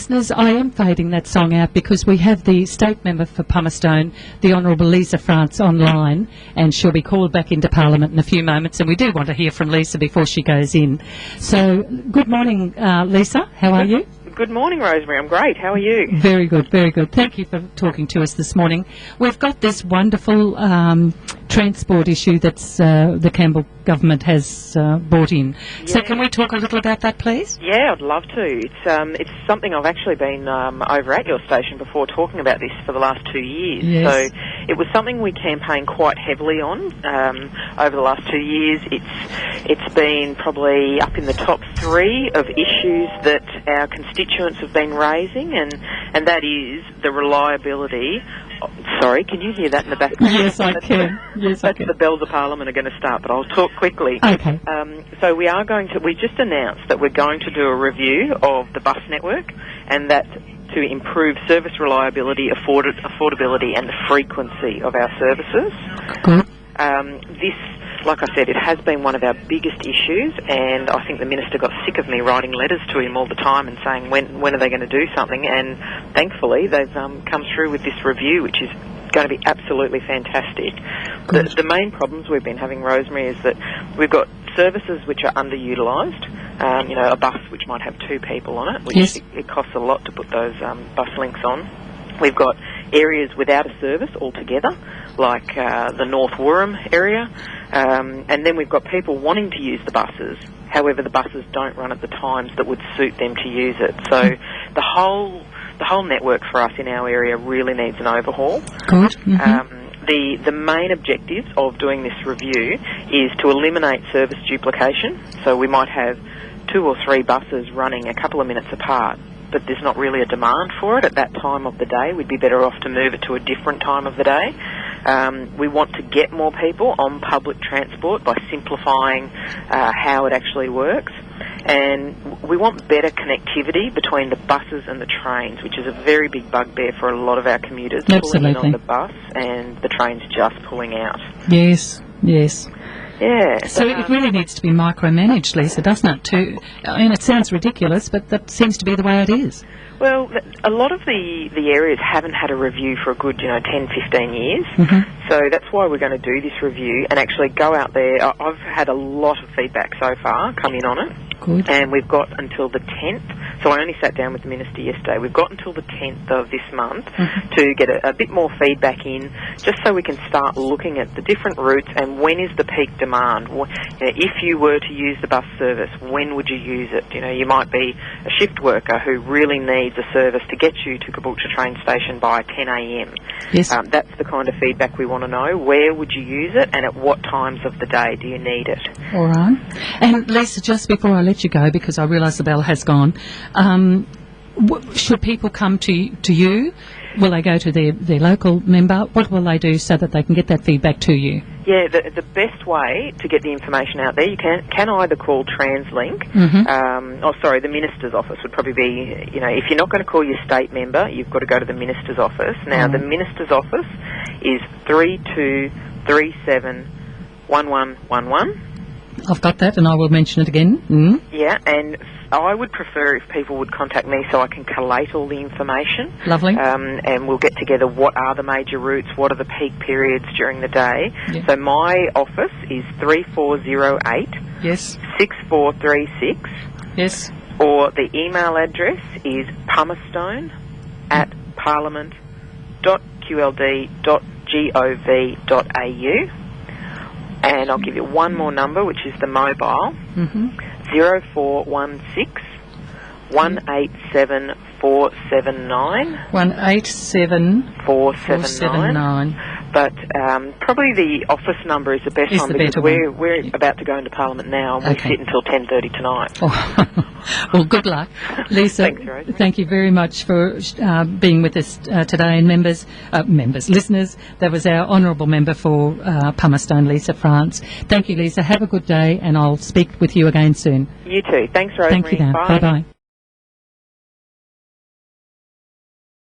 listeners, I am fading that song out because we have the state member for Pumistone, the Honourable Lisa France, online, and she'll be called back into Parliament in a few moments, and we do want to hear from Lisa before she goes in. So, good morning, Lisa. How are you? Good morning, Rosemary. I'm great. How are you? Very good, very good. Thank you for talking to us this morning. We've got this wonderful transport issue that's the Campbell government has brought in. Yeah. So can we talk a little about that, please? Yeah, I'd love to. It's something I've actually been over at your station before talking about this for the last 2 years. Yes. So it was something we campaigned quite heavily on over the last 2 years. It's been probably up in the top 3 of issues that our constituents have been raising, and that is the reliability. Sorry, can you hear that in the background? Yes, I can. Yes, I can. The bells of Parliament are going to start, but I'll talk quickly. Okay. So we just announced that we're going to do a review of the bus network, and that to improve service reliability, affordability and the frequency of our services. Good. Like I said, it has been one of our biggest issues, and I think the Minister got sick of me writing letters to him all the time and saying, when are they going to do something? And thankfully, they've come through with this review, which is going to be absolutely fantastic. The main problems we've been having, Rosemary, is that we've got services which are underutilised. A bus which might have 2 people on it, which yes. it costs a lot to put those bus links on. We've got areas without a service altogether, like the North Woorong area, and then we've got people wanting to use the buses. However, the buses don't run at the times that would suit them to use it. So the whole network for us in our area really needs an overhaul. Good. Mm-hmm. The main objectives of doing this review is to eliminate service duplication. So we might have 2 or 3 buses running a couple of minutes apart, but there's not really a demand for it at that time of the day. We'd be better off to move it to a different time of the day. We want to get more people on public transport by simplifying how it actually works. And we want better connectivity between the buses and the trains, which is a very big bugbear for a lot of our commuters. Absolutely. Pulling in on the bus and the trains just pulling out. Yes, yes. Yeah. So it really needs to be micromanaged, Lisa, doesn't it? It sounds ridiculous, but that seems to be the way it is. Well, a lot of the areas haven't had a review for a good, 10, 15 years. Mm-hmm. So that's why we're going to do this review and actually go out there. I've had a lot of feedback so far come in on it. Good. And we've got until the 10th. So I only sat down with the Minister yesterday. We've got until the 10th of this month to get a bit more feedback in, just so we can start looking at the different routes and when is the peak demand. If you were to use the bus service, when would you use it? You might be a shift worker who really needs a service to get you to Caboolture train station by 10 a.m. Yes. That's the kind of feedback we want to know. Where would you use it and at what times of the day do you need it? All right. And Lisa, just before I let you go, because I realise the bell has gone, should people come to you? Will they go to their local member? What will they do so that they can get that feedback to you? Yeah, the best way to get the information out there, you can either call TransLink, the Minister's office would probably be, if you're not going to call your state member, you've got to go to the Minister's office. Now, the Minister's office is 3237 1111. I've got that, and I will mention it again. Mm. Yeah, and I would prefer if people would contact me so I can collate all the information. Lovely. And we'll get together what are the major routes, what are the peak periods during the day. Yeah. So my office is 3408 yes 6436. Yes. Or the email address is pumistone@parliament.qld.gov.au. And I'll give you one more number, which is the mobile, 0416 187 479. 187 479. But probably the office number is the best one because we're about to go into Parliament now and we sit until 10:30 tonight. Oh. Well, good luck. Lisa, thanks, Rosemary. Thank you very much for being with us today. And listeners, that was our Honourable Member for Pumistone, Lisa France. Thank you, Lisa. Have a good day and I'll speak with you again soon. You too. Thanks, Rosemary. Thank you now. Bye. Bye-bye.